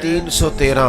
313,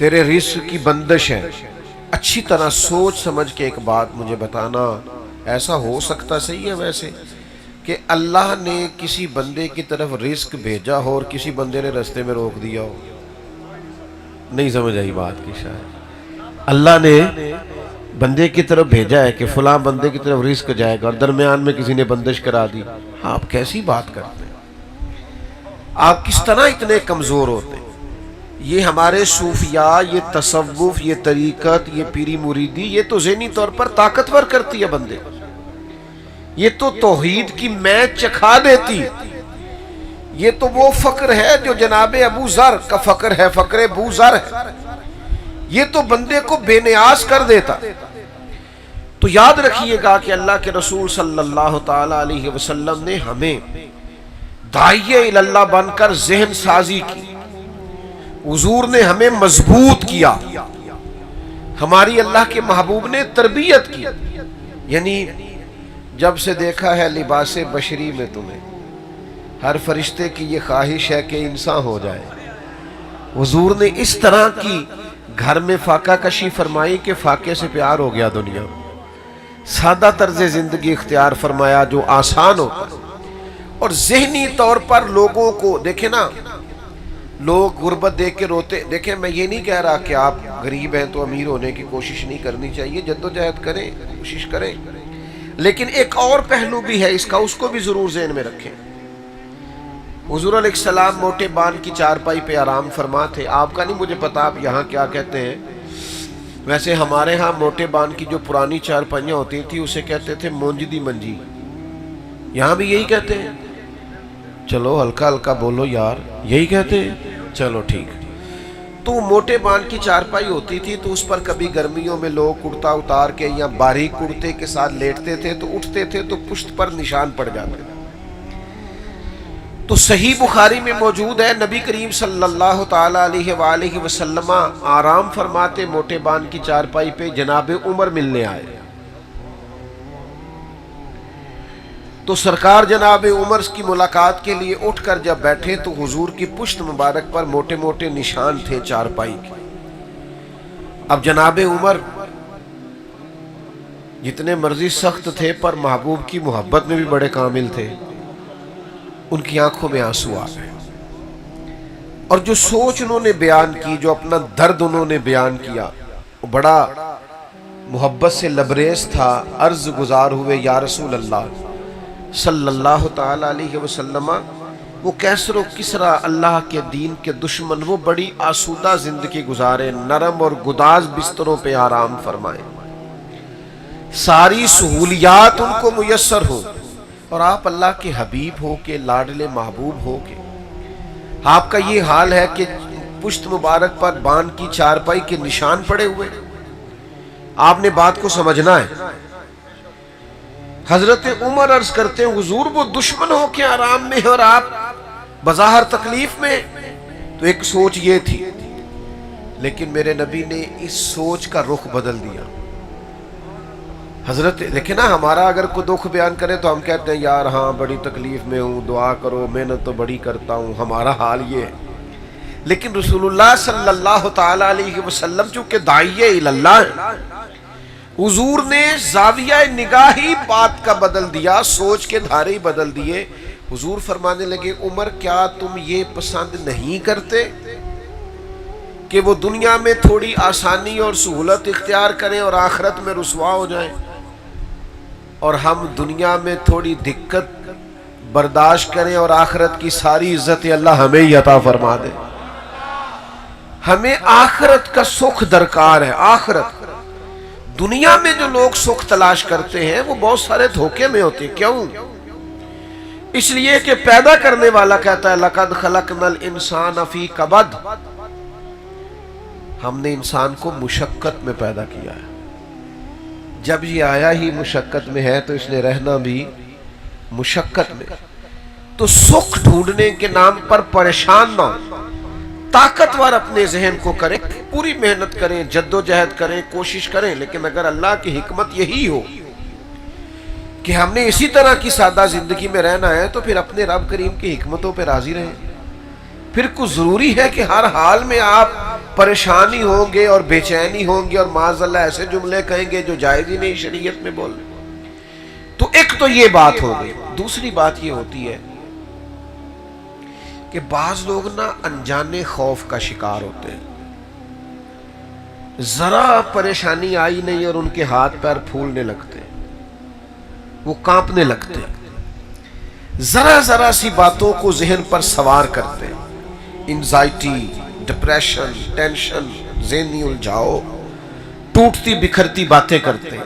تیرے رزق کی بندش ہے، اچھی طرح سوچ سمجھ کے ایک بات مجھے بتانا، ایسا ہو سکتا صحیح ہے ویسے کہ اللہ نے کسی بندے کی طرف رزق بھیجا ہو اور کسی بندے نے رستے میں روک دیا ہو؟ نہیں سمجھ آئی بات کی شاید۔ اللہ نے بندے کی طرف بھیجا ہے کہ فلاں بندے کی طرف رزق جائے گا اور درمیان میں کسی نے بندش کرا دی۔ آپ کیسی بات کرتے ہیں؟ آپ کس طرح اتنے کمزور ہوتے ہیں؟ یہ ہمارے صوفیاء، یہ تصوف، یہ طریقت، یہ پیری مریدی، یہ تو ذہنی طور پر طاقتور کرتی ہے بندے، یہ تو توحید کی میچ چکھا دیتی۔ یہ تو وہ فقر ہے جو جناب ابو ذر کا فقر ہے، فقر ابو ذر ہے، یہ تو بندے کو بے نیاز کر دیتا۔ تو یاد رکھیے گا کہ اللہ کے رسول صلی اللہ تعالی علیہ وسلم نے ہمیں داعیہ اللہ بن کر ذہن سازی کی، حضور نے ہمیں مضبوط کیا، ہماری اللہ کے محبوب نے تربیت کی۔ یعنی جب سے دیکھا ہے لباس بشری میں تمہیں، ہر فرشتے کی یہ خواہش ہے کہ انسان ہو جائے۔ حضور نے اس طرح کی گھر میں فاقہ کشی فرمائی کہ فاقے سے پیار ہو گیا دنیا میں، سادہ طرز زندگی اختیار فرمایا جو آسان ہوتا ہے، اور ذہنی طور پر لوگوں کو دیکھیں نا، لوگ غربت دیکھ کے روتے۔ دیکھیں میں یہ نہیں کہہ رہا کہ آپ غریب ہیں تو امیر ہونے کی کوشش نہیں کرنی چاہیے، جدوجہد کریں، کوشش کریں، لیکن ایک اور پہلو بھی ہے اس کا، اس کو بھی ضرور ذہن میں رکھیں۔ حضور علیہ السلام موٹے بان کی چارپائی پہ آرام فرما تھے۔ آپ کا نہیں مجھے پتا آپ یہاں کیا کہتے ہیں، ویسے ہمارے ہاں موٹے بان کی جو پرانی چارپائیاں ہوتی تھی اسے کہتے تھے مونج دی منجی، یہاں بھی یہی کہتے ہیں؟ چلو ہلکا ہلکا بولو یار، یہی کہتے ہیں؟ چلو ٹھیک۔ تو موٹے بان کی چارپائی ہوتی تھی تو اس پر کبھی گرمیوں میں لوگ کرتا اتار کے یا باریک کرتے کے ساتھ لیٹتے تھے تو اٹھتے تھے تو پشت پر نشان پڑ جاتے تھے۔ تو صحیح بخاری میں موجود ہے، نبی کریم صلی اللہ تعالی علیہ وآلہ وسلم آرام فرماتے موٹے بان کی چارپائی پہ، جناب عمر ملنے آئے تو سرکار جناب عمر کی ملاقات کے لیے اٹھ کر جب بیٹھے تو حضور کی پشت مبارک پر موٹے موٹے نشان تھے چارپائی کے۔ اب جناب عمر جتنے مرضی سخت تھے پر محبوب کی محبت میں بھی بڑے کامل تھے، ان کی آنکھوں میں آنسو آ گئے، اور جو سوچ انہوں نے بیان کی، جو اپنا درد انہوں نے بیان کیا، وہ بڑا محبت سے لبریز تھا۔ عرض گزار ہوئے یا رسول اللہ صلی اللہ تعالی علیہ وسلم، وہ کیسر و کسرا اللہ کے دین کے دشمن، وہ بڑی آسودہ زندگی گزارے، نرم اور گداز بستروں پہ آرام فرمائے، ساری سہولیات ان کو میسر ہو، اور آپ اللہ کے حبیب ہو کے، لاڈلے محبوب ہو کے آپ کا یہ حال ہے کہ پشت مبارک پر بان کی چارپائی کے نشان پڑے ہوئے۔ آپ نے بات کو سمجھنا ہے۔ حضرت عمر عرض کرتے ہیں حضور وہ دشمن ہو کے آرام میں اور آپ بظاہر تکلیف میں، تو ایک سوچ یہ تھی، لیکن میرے نبی نے اس سوچ کا رخ بدل دیا۔ حضرت دیکھیں نا، ہمارا اگر کوئی دکھ بیان کرے تو ہم کہتے ہیں یار ہاں بڑی تکلیف میں ہوں، دعا کرو، محنت تو بڑی کرتا ہوں، ہمارا حال یہ ہے۔ لیکن رسول اللہ صلی اللہ تعالی علیہ وسلم چونکہ داعیہ اللہ ہے، حضور نے زاویہ نگاہی بات کا بدل دیا، سوچ کے دھارے بدل دیے۔ حضور فرمانے لگے عمر کیا تم یہ پسند نہیں کرتے کہ وہ دنیا میں تھوڑی آسانی اور سہولت اختیار کریں اور آخرت میں رسوا ہو جائیں، اور ہم دنیا میں تھوڑی دقت برداشت کریں اور آخرت کی ساری عزت اللہ ہمیں ہی عطا فرما دے۔ ہمیں آخرت کا سکھ درکار ہے۔ آخرت، دنیا میں جو لوگ سکھ تلاش کرتے ہیں وہ بہت سارے دھوکے میں ہوتے ہیں۔ کیوں؟ اس لیے کہ پیدا کرنے والا کہتا ہے لَقَدْ خَلَقْنَا الْإِنسَانَ فِي كَبَدٍ، ہم نے انسان کو مشقت میں پیدا کیا ہے۔ جب یہ آیا ہی مشقت میں ہے تو اس نے رہنا بھی مشقت میں۔ تو سکھ ڈھونڈنے کے نام پر پریشان نہ ہو، طاقتور اپنے ذہن کو کریں، پوری محنت کریں، جدوجہد کریں، کوشش کریں، لیکن اگر اللہ کی حکمت یہی ہو کہ ہم نے اسی طرح کی سادہ زندگی میں رہنا ہے تو پھر اپنے رب کریم کی حکمتوں پہ راضی رہیں۔ پھر کچھ ضروری ہے کہ ہر حال میں آپ پریشانی ہوں گے اور بے چینی ہوں گے اور معاذ اللہ ایسے جملے کہیں گے جو جائز ہی نہیں شریعت میں بولنے. تو ایک تو یہ بات ہو گئی. دوسری بات یہ ہوتی ہے کہ بعض لوگ نا انجانے خوف کا شکار ہوتے ہیں. ذرا پریشانی آئی نہیں اور ان کے ہاتھ پیر پھولنے لگتے, وہ کانپنے لگتے, ذرا سی باتوں کو ذہن پر سوار کرتے, انزائٹی, ڈپریشن, ٹینشن, ذہنی الجھاؤ, ٹوٹتی بکھرتی باتیں کرتے.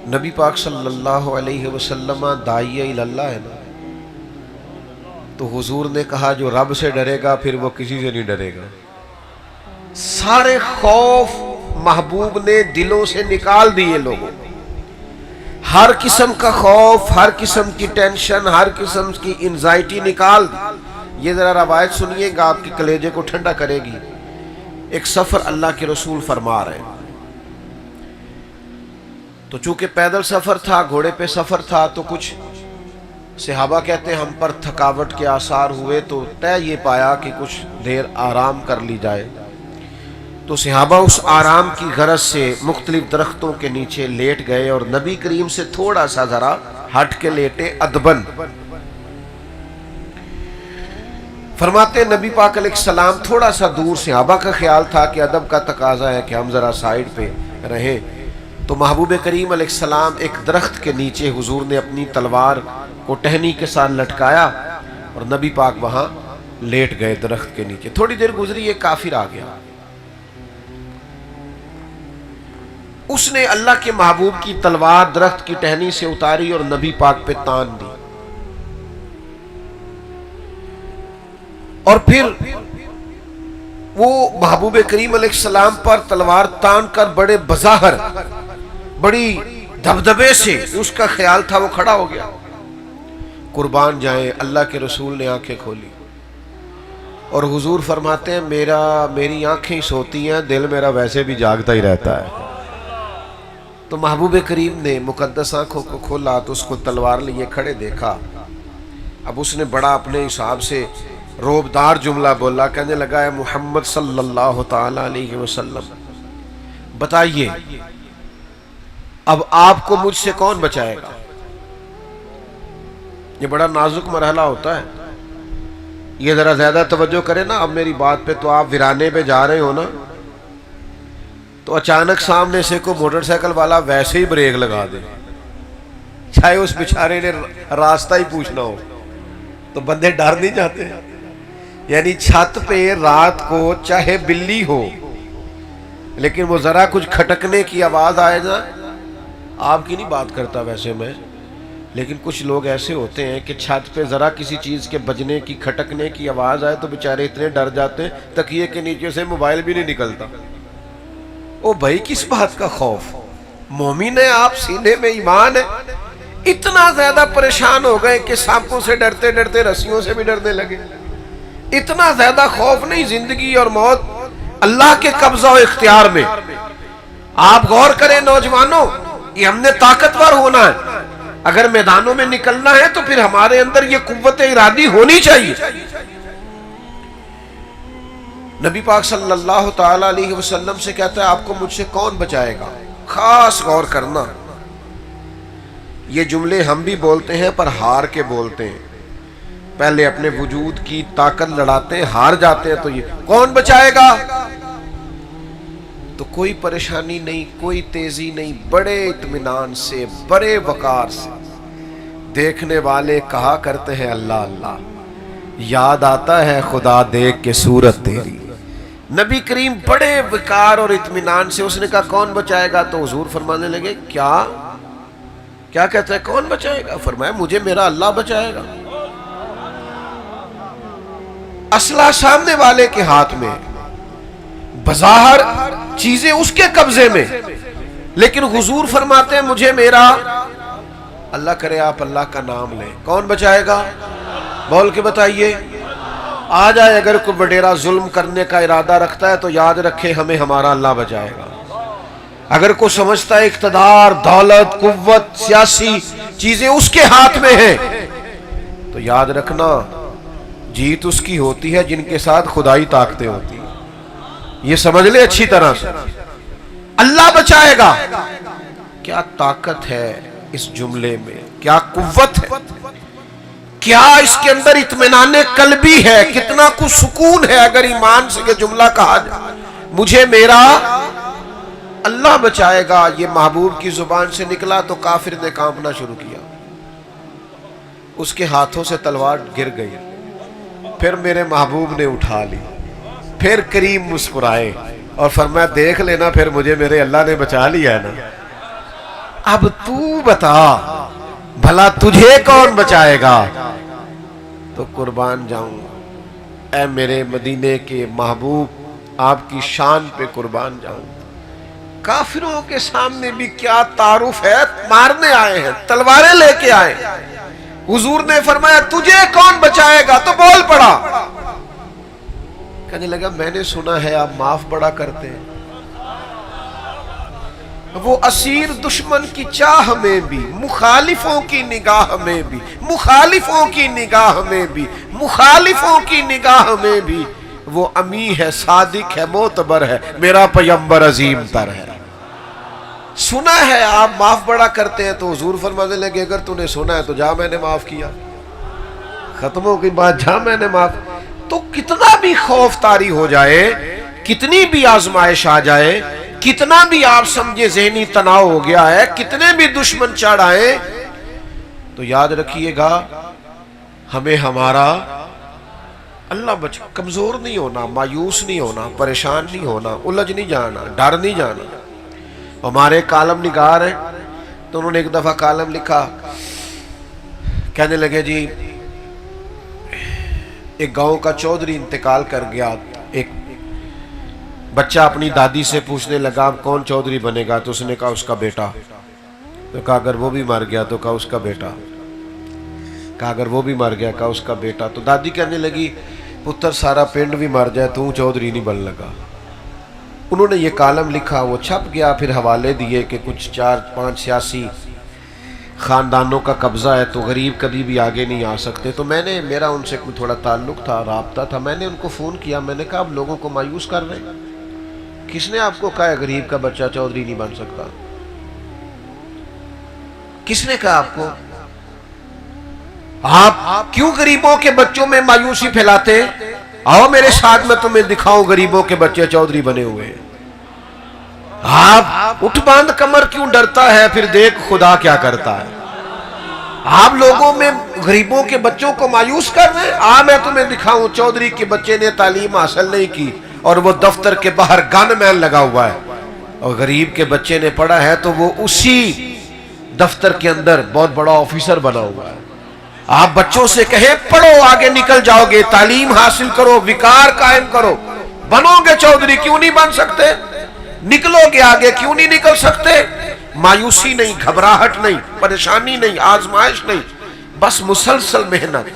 نبی پاک صلی اللہ علیہ وسلم داعی اللہ ہے نا, تو حضور نے کہا جو رب سے ڈرے گا پھر وہ کسی سے نہیں ڈرے گا. سارے خوف محبوب نے دلوں سے نکال دیے لوگوں. ہر قسم کا خوف, ہر قسم کی ٹینشن, ہر قسم کی انزائٹی نکال دی. یہ ذرا روایت سنیے گا, آپ کے کلیجے کو ٹھنڈا کرے گی. ایک سفر اللہ کے رسول فرما رہے ہیں, تو چونکہ پیدل سفر تھا, گھوڑے پہ سفر تھا, تو کچھ صحابہ کہتے ہیں ہم پر تھکاوٹ کے آثار ہوئے, تو طے یہ پایا کہ کچھ دیر آرام کر لی جائے. تو صحابہ اس آرام کی غرض سے مختلف درختوں کے نیچے لیٹ گئے اور نبی کریم سے تھوڑا سا ذرا ہٹ کے لیٹے ادبن. فرماتے نبی پاک علیہ السلام تھوڑا سا دور, صحابہ کا خیال تھا کہ ادب کا تقاضا ہے کہ ہم ذرا سائیڈ پہ رہیں. تو محبوب کریم علیہ السلام ایک درخت کے نیچے حضور نے اپنی تلوار کو ٹہنی کے ساتھ لٹکایا اور نبی پاک وہاں لیٹ گئے درخت کے نیچے. تھوڑی دیر گزری, ایک کافر آ گیا. اس نے اللہ کے محبوب کی تلوار درخت کی ٹہنی سے اتاری اور نبی پاک پہ تان دی, اور پھر وہ محبوب کریم علیہ السلام پر تلوار تان کر بڑے بظاہر, بڑی دبدبے سے, اس کا خیال تھا وہ کھڑا ہو گیا. قربان جائیں, اللہ کے رسول نے آنکھیں کھولی اور حضور فرماتے ہیں میری آنکھیں سوتی ہیں, دل میرا ویسے بھی جاگتا ہی رہتا ہے. تو محبوب کریم نے مقدس آنکھوں کو کھولا تو اس کو تلوار لیے کھڑے دیکھا. اب اس نے بڑا اپنے حساب سے روبدار جملہ بولا, کہنے لگا ہے محمد صلی اللہ تعالی علیہ وسلم بتائیے اب آپ کو مجھ سے کون بچائے گا. یہ بڑا نازک مرحلہ ہوتا ہے, یہ ذرا زیادہ توجہ کریں نا. اب میری بات پہ, تو آپ ویرانے پہ جا رہے ہو نا, تو اچانک سامنے سے کوئی موٹر سائیکل والا ویسے ہی بریک لگا دے, چاہے اس بیچارے نے راستہ ہی پوچھنا ہو, تو بندے ڈر نہیں جاتے. یعنی چھت پہ رات کو چاہے بلی ہو, لیکن وہ ذرا کچھ کھٹکنے کی آواز آئے نا, آپ کی نہیں بات کرتا ویسے میں, لیکن کچھ لوگ ایسے ہوتے ہیں کہ چھت پہ ذرا کسی چیز کے بجنے کی, کھٹکنے کی آواز آئے تو بیچارے اتنے ڈر جاتے ہیں تکیے کے نیچے سے موبائل بھی نہیں نکلتا. او بھائی کس بات کا خوف, مومن ہے آپ, سینے میں ایمان ہے. اتنا زیادہ پریشان ہو گئے کہ سانپوں سے ڈرتے ڈرتے رسیوں سے بھی ڈرنے لگے. اتنا زیادہ خوف نہیں, زندگی اور موت اللہ کے قبضہ و اختیار میں. آپ غور کریں نوجوانوں, یہ ہم نے طاقتور ہونا ہے. اگر میدانوں میں نکلنا ہے تو پھر ہمارے اندر یہ قوت ارادی ہونی چاہیے. نبی پاک صلی اللہ تعالی علیہ وسلم سے کہتا ہے آپ کو مجھ سے کون بچائے گا. خاص غور کرنا, یہ جملے ہم بھی بولتے ہیں پر ہار کے بولتے ہیں. پہلے اپنے وجود کی طاقت لڑاتے ہیں, ہار جاتے ہیں, تو یہ کون بچائے گا, تو کوئی پریشانی نہیں, کوئی تیزی نہیں, بڑے اطمینان سے, بڑے وقار سے. دیکھنے والے کہا کرتے ہیں اللہ اللہ, یاد آتا ہے خدا دیکھ کے صورت تیری. نبی کریم بڑے وقار اور اطمینان سے, اس نے کہا کون بچائے گا, تو حضور فرمانے لگے کیا کہتا ہے کون بچائے گا. فرمایا مجھے میرا اللہ بچائے گا. اسلحہ سامنے والے کے ہاتھ میں, بظاہر چیزیں اس کے قبضے میں, لیکن حضور فرماتے ہیں مجھے میرا اللہ. کرے آپ اللہ کا نام لیں, کون بچائے گا, بول کے بتائیے. آ جائے اگر کوئی وڈیرا ظلم کرنے کا ارادہ رکھتا ہے تو یاد رکھے ہمیں ہمارا اللہ بچائے گا. اگر کوئی سمجھتا ہے اقتدار, دولت, قوت, سیاسی چیزیں اس کے ہاتھ میں ہیں, تو یاد رکھنا جیت اس کی ہوتی ہے جن کے ساتھ خدائی طاقتیں ہوتی ہیں. یہ سمجھ لے اچھی طرح سے. اللہ بچائے گا. کیا طاقت ہے اس جملے میں, کیا قوت ہے, کیا اس کے اندر اطمینان قلبی ہے, کتنا کچھ سکون ہے اگر ایمان سے یہ جملہ کہا جائے مجھے میرا اللہ بچائے گا. یہ محبوب کی زبان سے نکلا تو کافر نے کانپنا شروع کیا, اس کے ہاتھوں سے تلوار گر گئی, پھر میرے محبوب نے اٹھا لی, پھر کریم مسکرائے اور فرمایا دیکھ لینا پھر مجھے میرے اللہ نے بچا لیا ہے نا, اب تو بتا بھلا تجھے کون بچائے گا. تو قربان جاؤں اے میرے مدینے کے محبوب, آپ کی شان پہ قربان جاؤں. کافروں کے سامنے بھی کیا تعارف ہے, مارنے آئے ہیں, تلواریں لے کے آئے. حضور نے فرمایا تجھے کون بچائے گا, تو بول پڑا. کہنے لگا میں نے سنا ہے آپ معاف بڑا کرتے ہیں. وہ اسیر دشمن کی چاہ میں بھی, مخالفوں کی نگاہ میں بھی, مخالفوں کی نگاہ میں بھی, مخالفوں کی نگاہ میں بھی وہ امی ہے, صادق ہے, معتبر ہے, میرا پیغمبر عظیم تر ہے. سنا ہے آپ معاف بڑا کرتے ہیں. تو حضور فرمانے لگے اگر تو نے سنا ہے تو جا, میں نے معاف کیا, ختم ہو گئی بات, جا میں نے معاف. تو کتنا بھی خوف طاری ہو جائے, کتنی بھی آزمائش آ جائے, کتنا بھی آپ سمجھے ذہنی تناؤ ہو گیا ہے, کتنے بھی دشمن چڑھ آئے, تو یاد رکھیے گا ہمیں ہمارا اللہ بچا. کمزور نہیں ہونا, مایوس نہیں ہونا, پریشان نہیں ہونا, الجھ نہیں جانا, ڈر نہیں جانا. ہمارے کالم نگار ہیں تو انہوں نے ایک دفعہ کالم لکھا, کہنے لگے جی ایک گاؤں کا چودھری انتقال کر گیا. ایک بچہ اپنی دادی سے پوچھنے لگا اب کون چودھری بنے گا, تو اس نے کہا اس کا بیٹا. تو کہا اگر وہ بھی مر گیا, تو کہا اس کا بیٹا. کہا اگر وہ بھی مر گیا, کہا اس کا بیٹا. تو دادی کہنے لگی پتر سارا پنڈ بھی مر جائے تو چودھری نہیں بن لگا. انہوں نے یہ کالم لکھا, وہ چھپ گیا, پھر حوالے دیے کہ کچھ 4-5 سیاسی خاندانوں کا قبضہ ہے تو غریب کبھی بھی آگے نہیں آ سکتے. تو میں نے, میرا ان سے کوئی تھوڑا تعلق تھا, رابطہ تھا, میں نے ان کو فون کیا, میں نے کہا آپ لوگوں کو مایوس کر رہے ہیں, کس نے آپ کو کہا ہے غریب کا بچہ چودھری نہیں بن سکتا, کس نے کہا آپ کو, آپ کیوں غریبوں کے بچوں میں مایوسی پھیلاتے. آؤ میرے ساتھ میں تمہیں دکھاؤں غریبوں کے بچے چودھری بنے ہوئے ہیں. آپ اٹھ باندھ کمر کیوں ڈرتا ہے, پھر دیکھ خدا کیا کرتا ہے. آپ لوگوں میں غریبوں کے بچوں کو مایوس کر رہے ہیں. میں تمہیں دکھاؤں چودھری کے بچے نے تعلیم حاصل نہیں کی اور وہ دفتر کے باہر گن مین لگا ہوا ہے, اور غریب کے بچے نے پڑھا ہے تو وہ اسی دفتر کے اندر بہت بڑا آفیسر بنا ہوا ہے. آپ بچوں سے کہیں پڑھو, آگے نکل جاؤ گے, تعلیم حاصل کرو, وقار قائم کرو, بنو گے چودھری, کیوں نہیں بن سکتے, نکلو گے آگے, کیوں نہیں نکل سکتے. مایوسی نہیں, گھبراہٹ نہیں, پریشانی نہیں, آزمائش نہیں, بس مسلسل محنت,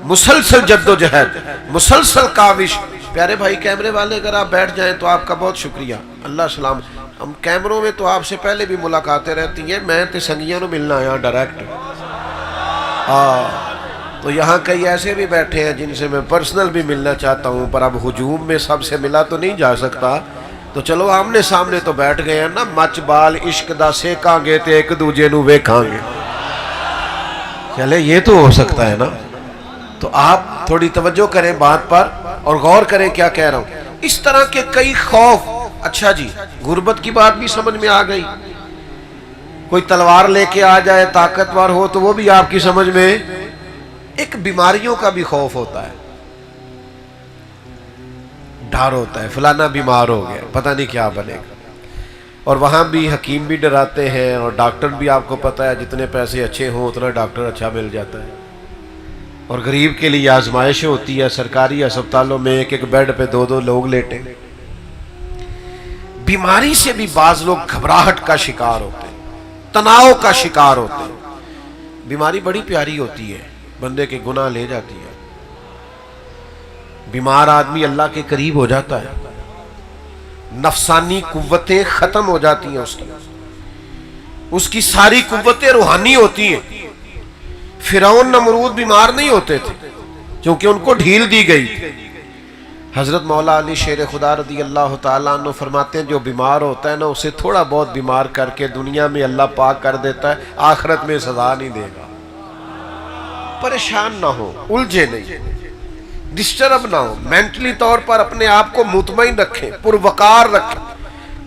مسلسل جد و جہد, مسلسل کاوش. پیارے بھائی کیمرے والے اگر آپ بیٹھ جائیں تو آپ کا بہت شکریہ, اللہ سلام. ہم کیمروں میں تو آپ سے پہلے بھی ملاقاتیں رہتی ہیں, میں تے سنگیاں نو ملنا آیا ڈائریکٹ. تو یہاں کئی ایسے بھی بیٹھے ہیں جن سے میں پرسنل بھی ملنا چاہتا ہوں, پر اب ہجوم میں سب سے ملا تو نہیں جا سکتا, تو چلو آمنے سامنے تو بیٹھ گئے ہیں نا, مچ بال عشق دا سیکاں گے تے ایک دوجے نو ویکھاں گے, چلے یہ تو ہو سکتا ہے نا. تو آپ تھوڑی توجہ کریں بات پر اور غور کریں کیا کہہ رہا ہوں. اس طرح کے کئی خوف. اچھا جی, غربت کی بات بھی سمجھ میں آ گئی. کوئی تلوار لے کے آ جائے, طاقتور ہو, تو وہ بھی آپ کی سمجھ میں. ایک بیماریوں کا بھی خوف ہوتا ہے, ڈر ہوتا ہے, فلانا بیمار ہو گیا, پتہ نہیں کیا بنے گا. اور وہاں بھی حکیم بھی ڈراتے ہیں, اور ڈاکٹر بھی آپ کو پتہ ہے جتنے پیسے اچھے ہوں اتنا ڈاکٹر اچھا مل جاتا ہے. اور غریب کے لیے آزمائشیں ہوتی ہے, سرکاری اسپتالوں میں ایک ایک بیڈ پہ 2-2 لوگ لیٹے. بیماری سے بھی بعض لوگ گھبراہٹ کا شکار ہوتے ہیں, تناؤ کا شکار ہوتے ہیں. بیماری بڑی پیاری ہوتی ہے, بندے کے گناہ لے جاتی ہے. بیمار آدمی اللہ کے قریب ہو جاتا ہے, نفسانی قوتیں ختم ہو جاتی ہیں, اس کی ساری قوتیں روحانی ہوتی ہیں. فرعون نمرود بیمار نہیں ہوتے تھے, چونکہ ان کو ڈھیل دی گئی. حضرت مولا علی شیر خدا رضی اللہ تعالیٰ عنہ فرماتے ہیں جو بیمار ہوتا ہے نا اسے تھوڑا بہت بیمار کر کے دنیا میں اللہ پاک کر دیتا ہے, آخرت میں سزا نہیں دے گا. پریشان نہ ہو, الجھے نہیں, ڈسٹرب نہ ہو, مینٹلی طور پر اپنے آپ کو مطمئن رکھیں, پروقار رکھیں,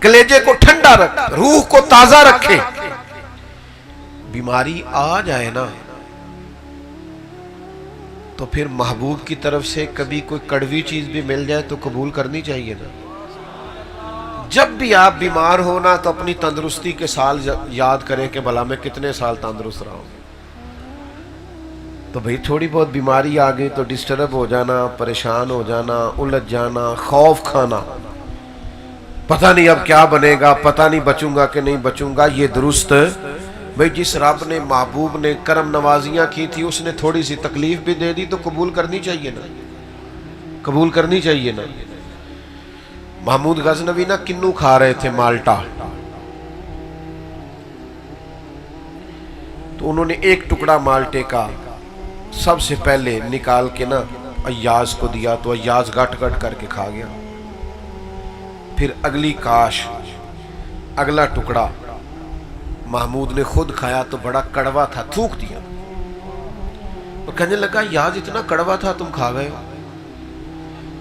کلیجے کو ٹھنڈا رکھیں, روح کو تازہ رکھیں. بیماری آ جائے نا تو پھر محبوب کی طرف سے کبھی کوئی کڑوی چیز بھی مل جائے تو قبول کرنی چاہیے نا. جب بھی آپ بیمار ہونا تو اپنی تندرستی کے سال یاد کریں کہ بھلا میں کتنے سال تندرست رہا ہوں. تو بھئی تھوڑی بہت بیماری آ گئی تو ڈسٹرب ہو جانا, پریشان ہو جانا, الجھ جانا, خوف کھانا, پتہ نہیں اب کیا بنے گا, پتہ نہیں بچوں گا کہ نہیں بچوں گا, یہ درست. بھئی جس رب نے محبوب نے کرم نوازیاں کی تھی اس نے تھوڑی سی تکلیف بھی دے دی تو قبول کرنی چاہیے نا, قبول کرنی چاہیے نا. محمود غزنوی نا کنو کھا رہے تھے, مالٹا, تو انہوں نے ایک ٹکڑا مالٹے کا سب سے پہلے نکال کے نا ایاز کو دیا تو ایاز گٹ گٹ کر کے کھا گیا. پھر اگلی کاش اگلا ٹکڑا محمود نے خود کھایا تو بڑا کڑوا تھا, تھوک دیا اور کہنے لگا یاز اتنا کڑوا تھا تم کھا گئے ہو.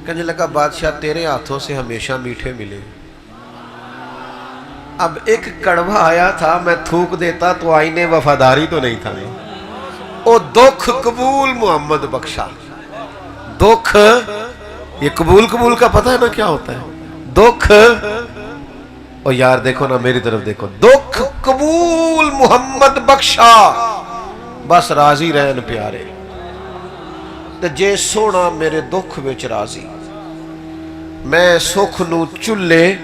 کہنے لگا بادشاہ تیرے ہاتھوں سے ہمیشہ میٹھے ملے, اب ایک کڑوا آیا تھا میں تھوک دیتا تو آئینے وفاداری تو نہیں تھا. او دکھ قبول محمد بخشا, دکھ یہ قبول کا پتہ ہے نا کیا ہوتا ہے, دکھ او یار دیکھو نا میری طرف دیکھو, دکھ قبول محمد بخشا بس راضی رہن پیارے, تے جے سونا میرے دکھ وچ راضی میں سکھ نو چلے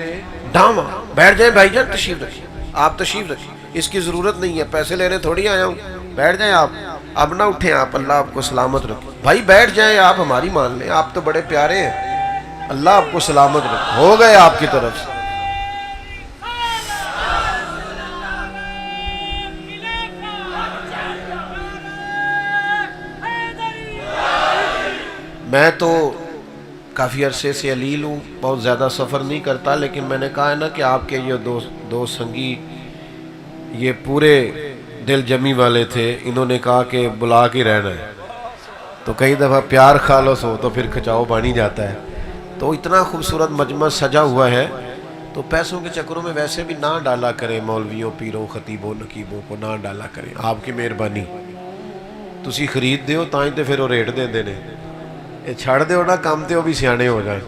ڈاواں. بیٹھ جائیں بھائی جان, تشریف رکھیں, آپ تشریف رکھیں, اس کی ضرورت نہیں ہے, پیسے لینے تھوڑی آیا ہوں. بیٹھ جائیں آپ, اب نہ اٹھیں آپ, اللہ آپ کو سلامت رکھے. بھائی بیٹھ جائیں آپ, ہماری مان لیں, آپ تو بڑے پیارے ہیں, اللہ آپ کو سلامت رکھے. ہو گئے آپ کی طرف سے. میں تو کافی عرصے سے علیل ہوں, بہت زیادہ سفر نہیں کرتا, لیکن میں نے کہا ہے نا کہ آپ کے یہ دو سنگی یہ پورے دل جمی والے تھے, انہوں نے کہا کہ بلا کے رہنا ہے. تو کئی دفعہ پیار خالص ہو تو پھر کھچاؤ بانی جاتا ہے. تو اتنا خوبصورت مجمع سجا ہوا ہے تو پیسوں کے چکروں میں ویسے بھی نہ ڈالا کریں, مولویوں, پیروں, خطیبوں, نقیبوں کو نہ ڈالا کریں. آپ کی مہربانی, تسی خرید دیو تائیں تے پھر وہ ریٹ دیں دینے, یہ چھڑ دیو نا کام تے وہ بھی سیانے ہو جائیں.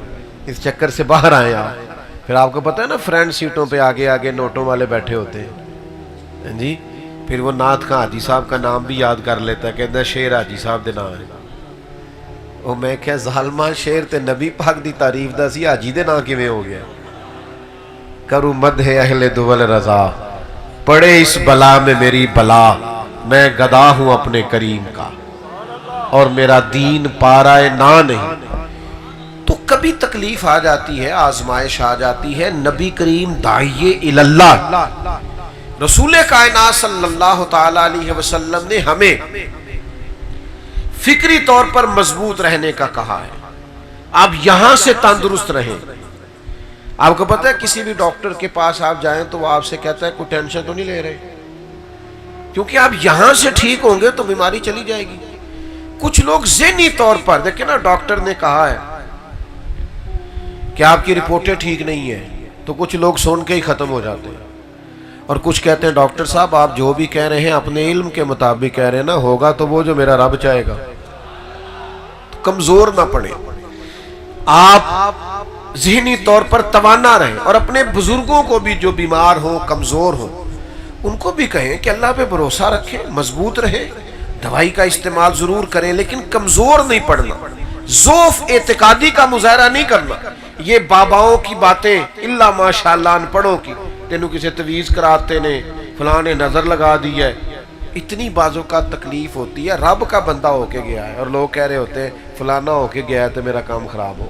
اس چکر سے باہر آئیں آپ. پھر آپ کو پتہ ہے نا فرینڈ سیٹوں پہ آگے آگے نوٹوں والے بیٹھے ہوتے ہیں جی, پھر وہ نعت خاں حاجی صاحب کا نام بھی یاد کر لیتا ہے, کہتا ہے شیر حاجی صاحب دے نام ہے. وہ میں کہا ظالمہ شیر تے نبی پاک دی تعریف دا سی, حاجی دے نام کیویں ہو گیا. کروں مدح اہل دول رضا, پڑے اس بلا میں میری بلا, میں گدا ہوں اپنے کریم کا اور میرا دین پارائے نہ نہیں. تو کبھی تکلیف آ جاتی ہے, آزمائش آ جاتی ہے. نبی کریم داعیے اللہ رسول کائنات صلی اللہ تعالی علیہ وسلم نے ہمیں فکری طور پر مضبوط رہنے کا کہا ہے. آپ یہاں سے تندرست رہیں. آپ کو پتہ ہے کسی بھی ڈاکٹر کے پاس آپ جائیں تو وہ آپ سے کہتا ہے کوئی ٹینشن تو نہیں لے رہے, کیونکہ آپ یہاں سے ٹھیک ہوں گے تو بیماری چلی جائے گی. کچھ لوگ ذہنی طور پر دیکھیں نا, ڈاکٹر نے کہا ہے کہ آپ کی رپورٹیں ٹھیک نہیں ہیں تو کچھ لوگ سن کے ہی ختم ہو جاتے ہیں, اور کچھ کہتے ہیں ڈاکٹر صاحب آپ جو بھی کہہ رہے ہیں اپنے علم کے مطابق کہہ رہے ہیں نا, ہوگا تو وہ جو میرا رب چاہے گا. کمزور نہ پڑے, آپ ذہنی طور پر توانا رہیں, اور اپنے بزرگوں کو بھی جو بیمار ہوں, کمزور ہوں, ان کو بھی کہیں کہ اللہ پہ بھروسہ رکھیں, مضبوط رہیں, دوائی کا استعمال ضرور کریں لیکن کمزور نہیں پڑنا, ضعف اعتقادی کا مظاہرہ نہیں کرنا. یہ باباؤں کی باتیں اللہ ماشاءاللہ ان پڑھوں کی, تینوں کسی تویز کراتے نے, فلاں نے نظر لگا دی ہے, اتنی بازوں کا تکلیف ہوتی ہے. رب کا بندہ ہو کے گیا ہے اور لوگ کہہ رہے ہوتے ہیں فلانا ہو کے گیا ہے تو میرا کام خراب ہو.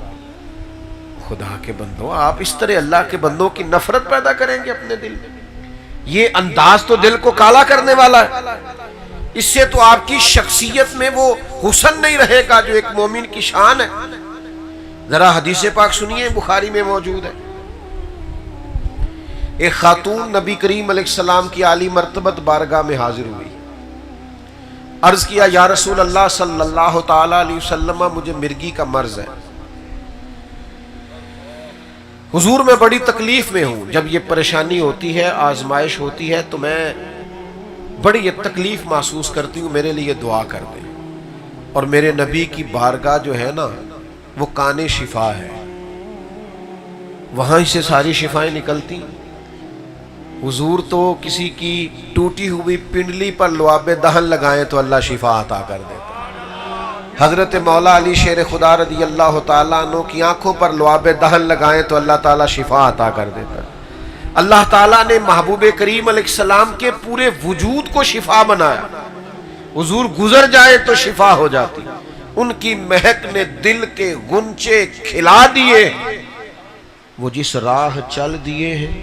خدا کے بندوں, آپ اس طرح اللہ کے بندوں کی نفرت پیدا کریں گے اپنے دل میں؟ یہ انداز تو دل کو کالا کرنے والا ہے. اس سے تو آپ کی شخصیت میں وہ حسن نہیں رہے گا جو ایک مومن کی شان ہے۔ ذرا حدیث پاک سنیے، بخاری میں موجود ہے۔ ایک خاتون نبی کریم علیہ السلام کی عالی مرتبت بارگاہ میں حاضر ہوئی، عرض کیا یا رسول اللہ صلی اللہ تعالی علیہ وسلم، مجھے مرگی کا مرض ہے حضور، میں بڑی تکلیف میں ہوں، جب یہ پریشانی ہوتی ہے، آزمائش ہوتی ہے تو میں بڑی تکلیف محسوس کرتی ہوں، میرے لیے دعا کر دیں۔ اور میرے نبی کی بارگاہ جو ہے نا وہ کان شفا ہے، وہاں سے ساری شفائیں نکلتی۔ حضور تو کسی کی ٹوٹی ہوئی پنڈلی پر لعاب دہن لگائیں تو اللہ شفا عطا کر دیتا۔ حضرت مولا علی شیر خدا رضی اللہ تعالیٰ عنہ کی آنکھوں پر لعاب دہن لگائیں تو اللہ تعالیٰ شفا عطا کر دیتا۔ اللہ تعالیٰ نے محبوب کریم علیہ السلام کے پورے وجود کو شفا بنایا، حضور گزر جائے تو شفا ہو جاتی۔ ان کی مہک نے دل کے گنچے کھلا دیے، وہ جس راہ چل دیے ہیں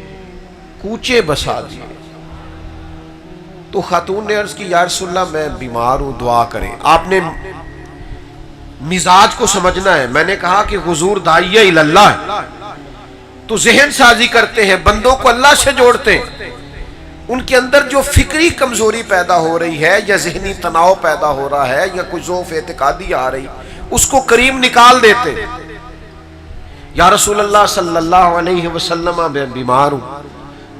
کوچے بسا دیے۔ تو خاتون نے عرض کی یا رسول اللہ میں بیمار ہوں، دعا کریں۔ آپ نے مزاج کو سمجھنا ہے۔ میں نے کہا کہ حضور داعیہ اللہ ہے تو ذہن سازی کرتے ہیں، بندوں کو اللہ سے جوڑتے ہیں۔ ان کے اندر جو فکری کمزوری پیدا ہو رہی ہے یا ذہنی تناؤ پیدا ہو رہا ہے یا کوئی ضعف اعتقادی آ رہی، اس کو کریم نکال دیتے۔ یا رسول اللہ صلی اللہ علیہ وسلم میں بیمار ہوں،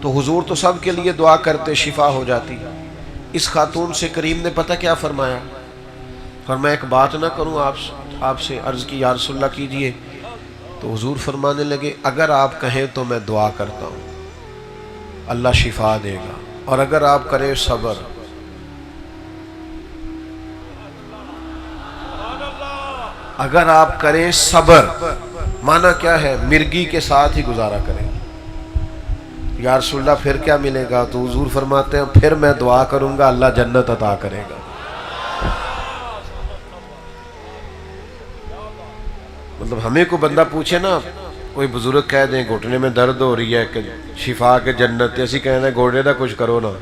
تو حضور تو سب کے لیے دعا کرتے، شفا ہو جاتی۔ اس خاتون سے کریم نے پتہ کیا فرمایا؟ فرمایا ایک بات نہ کروں آپ سے؟ عرض کی یا رسول اللہ کیجئے۔ تو حضور فرمانے لگے اگر آپ کہیں تو میں دعا کرتا ہوں، اللہ شفا دے گا، اور اگر آپ کریں صبر۔ اگر آپ کریں صبر معنی کیا ہے؟ مرگی کے ساتھ ہی گزارا کریں۔ یا رسول اللہ پھر کیا ملے گا؟ تو حضور فرماتے ہیں پھر میں دعا کروں گا، اللہ جنت عطا کرے گا۔ مطلب ہمیں کو بندہ پوچھے نا، کوئی بزرگ کہہ دیں گھٹنے میں درد ہو رہی ہے کہ شفا کے جنت، ایسی کہنا ہے گھوڑے دا کچھ کرو نا۔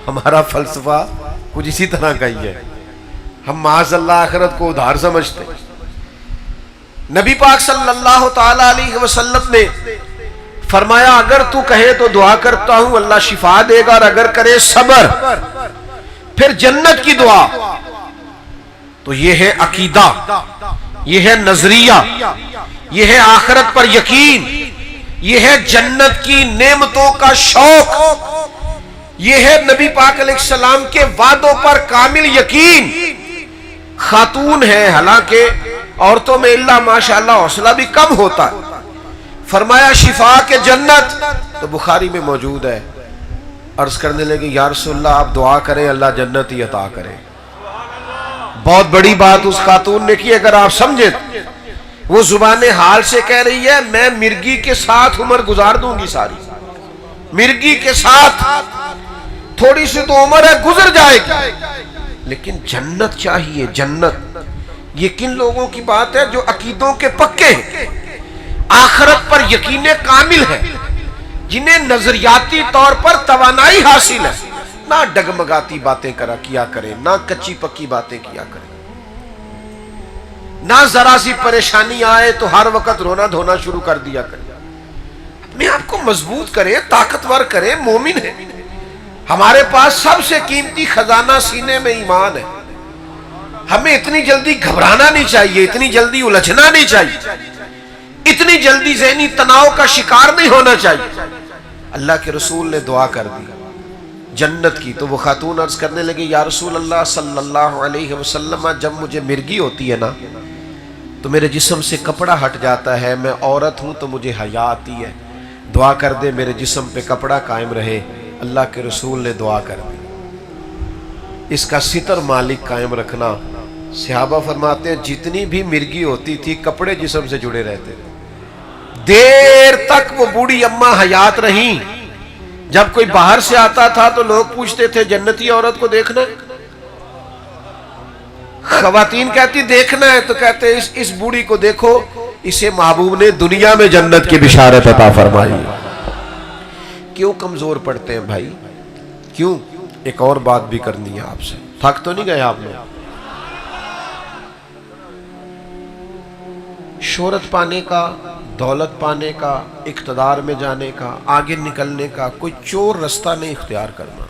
ہمارا فلسفہ کچھ اسی طرح کا ہی ہے، ہم معاذ اللہ آخرت کو ادھار سمجھتے۔ نبی پاک صلی اللہ تعالی علیہ وسلم نے فرمایا اگر تو کہے تو دعا کرتا ہوں، اللہ شفا دے گا، اور اگر کرے صبر پھر جنت کی دعا۔ تو یہ ہے عقیدہ، یہ ہے نظریہ، یہ ہے آخرت پر یقین، یہ ہے جنت کی نعمتوں کا شوق، یہ ہے نبی پاک علیہ السلام کے وعدوں پر کامل یقین۔ خاتون ہے، حالانکہ عورتوں میں اللہ ماشاءاللہ حوصلہ بھی کم ہوتا ہے، فرمایا شفا کے جنت، تو بخاری میں موجود ہے۔ عرض کرنے لگے یا رسول اللہ آپ دعا کریں اللہ جنت ہی عطا کرے۔ بہت بڑی بات اس خاتون نے کی، اگر آپ سمجھیں وہ زبان حال سے کہہ رہی ہے میں مرگی کے ساتھ عمر گزار دوں گی، ساری مرگی کے ساتھ، تھوڑی سی تو عمر ہے گزر جائے گی، لیکن جنت چاہیے۔ جنت یہ کن لوگوں کی بات ہے؟ جو عقیدوں کے پکے ہیں، آخرت پر یقین کامل ہے، جنہیں نظریاتی طور پر توانائی حاصل ہے، نہ ڈگمگاتی باتیں کیا کریں، نہ کچی پکی باتیں کیا کریں، نہ ذرا سی پریشانی آئے تو ہر وقت رونا دھونا شروع کر دیا کریں۔ اپنے آپ کو مضبوط کریں، طاقتور کریں، مومن ہے۔ ہمارے پاس سب سے قیمتی خزانہ سینے میں ایمان ہے۔ ہمیں اتنی جلدی گھبرانا نہیں چاہیے، اتنی جلدی الجھنا نہیں چاہیے، اتنی جلدی ذہنی تناؤ کا شکار نہیں ہونا چاہیے۔ اللہ کے رسول نے دعا کر دی جنت کی، تو وہ خاتون عرض کرنے لگے یا رسول اللہ صلی اللہ علیہ وسلم جب مجھے مرگی ہوتی ہے نا تو میرے جسم سے کپڑا ہٹ جاتا ہے، میں عورت ہوں تو مجھے حیا آتی ہے، دعا کر دے میرے جسم پہ کپڑا قائم رہے۔ اللہ کے رسول نے دعا کر دی، اس کا ستر مالک قائم رکھنا۔ صحابہ فرماتے ہیں جتنی بھی مرگی ہوتی تھی کپڑے جسم سے جڑے رہتے تھے، دیر تک وہ بوڑھی اماں حیات رہیں۔ جب کوئی باہر سے آتا تھا تو لوگ پوچھتے تھے جنتی عورت کو دیکھنا ہے؟ خواتین کہتی دیکھنا ہے، تو کہتے اس بوڑھی کو دیکھو، اسے محبوب نے دنیا میں جنت کی بشارت عطا فرمائی۔ کیوں کمزور پڑتے ہیں بھائی؟ کیوں؟ ایک اور بات بھی کرنی ہے آپ سے. تھک تو نہیں گئے آپ لوگ؟ شہرت پانے کا، دولت پانے کا، اقتدار میں جانے کا، آگے نکلنے کا کوئی چور رستہ نہیں اختیار کرنا.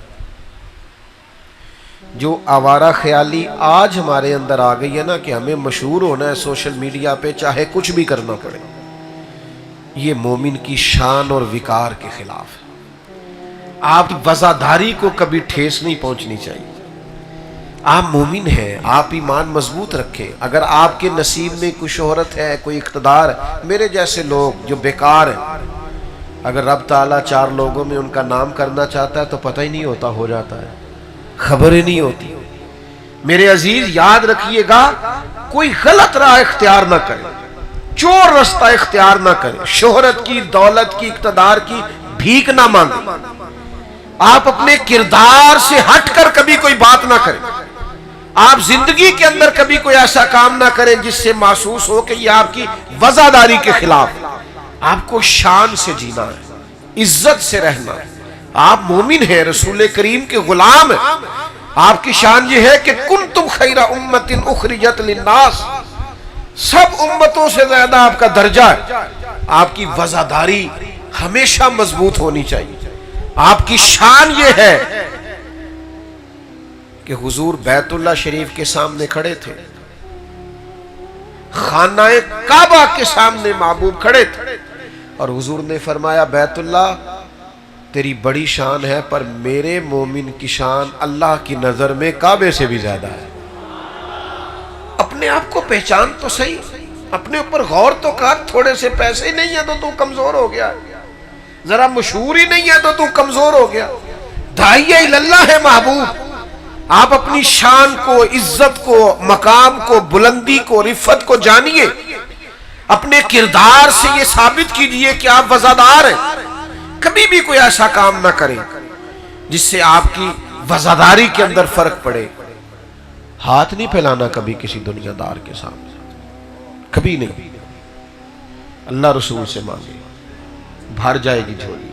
جو آوارہ خیالی آج ہمارے اندر آ گئی ہے نا کہ ہمیں مشہور ہونا ہے سوشل میڈیا پہ چاہے کچھ بھی کرنا پڑے، یہ مومن کی شان اور وقار کے خلاف ہے. آپ وزاداری کو کبھی ٹھیس نہیں پہنچنی چاہیے. آپ مومن ہیں، آپ ایمان مضبوط رکھیں. اگر آپ کے نصیب میں کوئی شہرت ہے، کوئی اقتدار، میرے جیسے لوگ جو بیکار ہیں، اگر رب تعالیٰ 4 لوگوں میں ان کا نام کرنا چاہتا ہے تو پتہ ہی نہیں ہوتا، ہو جاتا ہے، خبر ہی نہیں ہوتی. میرے عزیز یاد رکھیے گا، کوئی غلط راہ اختیار نہ کرے، چور رستہ اختیار نہ کرے، شہرت کی، دولت کی، اقتدار کی بھیک نہ مانگے. آپ اپنے کردار سے ہٹ کر کبھی کوئی بات نہ کریں. آپ زندگی کے اندر کبھی کوئی ایسا کام نہ کریں جس سے محسوس ہو کہ یہ آپ کی وزاداری کے خلاف. آپ کو شان سے جینا ہے، عزت سے رہنا ہے. آپ مومن ہیں، رسول کریم کے غلام ہیں. آپ کی شان یہ ہے کہ کنتم خیر امت اخرجت للناس، سب امتوں سے زیادہ آپ کا درجہ ہے. آپ کی وزاداری ہمیشہ مضبوط ہونی چاہیے. آپ کی شان یہ ہے کہ حضور بیت اللہ شریف کے سامنے کھڑے تھے، خانہ کعبہ کے سامنے محبوب کھڑے تھے، اور حضور نے فرمایا بیت اللہ تیری بڑی شان ہے، پر میرے مومن کی شان اللہ کی نظر میں کعبے سے بھی زیادہ ہے. اپنے آپ کو پہچان تو صحیح، اپنے اوپر غور تو کر. تھوڑے سے پیسے نہیں ہیں تو تو کمزور ہو گیا، ذرا مشہور ہی نہیں ہے تو تو کمزور ہو گیا. داعی اللہ ہے محبوب. آپ اپنی شان کو، عزت کو، مقام کو، بلندی کو، رفت کو جانیے. اپنے کردار سے یہ ثابت کیجئے کہ آپ وزادار ہیں. کبھی بھی کوئی ایسا کام نہ کریں جس سے آپ کی وزاداری کے اندر فرق پڑے. ہاتھ نہیں پھیلانا کبھی کسی دنیا دار کے سامنے، کبھی نہیں. اللہ رسول سے مانگے، بھر جائے گی جھولی.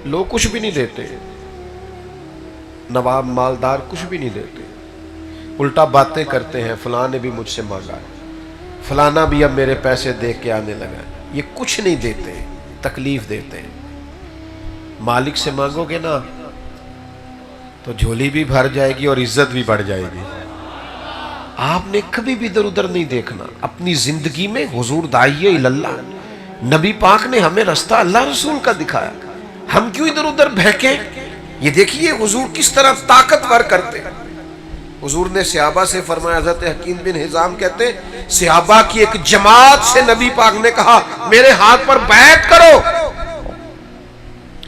لوگ کچھ بھی نہیں دیتے، نواب مالدار کچھ بھی نہیں دیتے، الٹا باتیں کرتے ہیں. فلاں نے بھی مجھ سے مانگا ہے، فلانا بھی اب میرے پیسے دے کے آنے لگا ہے. یہ کچھ نہیں دیتے، تکلیف دیتے ہیں. مالک سے مانگو گے نا تو جھولی بھی بھر جائے گی اور عزت بھی بڑھ جائے گی. آپ نے کبھی بھی ادھر ادھر نہیں دیکھنا اپنی زندگی میں. حضور داعی اللہ، نبی پاک نے ہمیں رستہ اللہ رسول کا دکھایا. ہم کیوں ادھر ادھر بہکیں؟ یہ دیکھیے حضور کس طرح طاقتور کرتے. حضور نے صحابہ سے فرمایا، حضرت حکیم بن حزام کہتے ہیں صحابہ کی ایک جماعت سے نبی پاک نے کہا میرے ہاتھ پر بیعت کرو.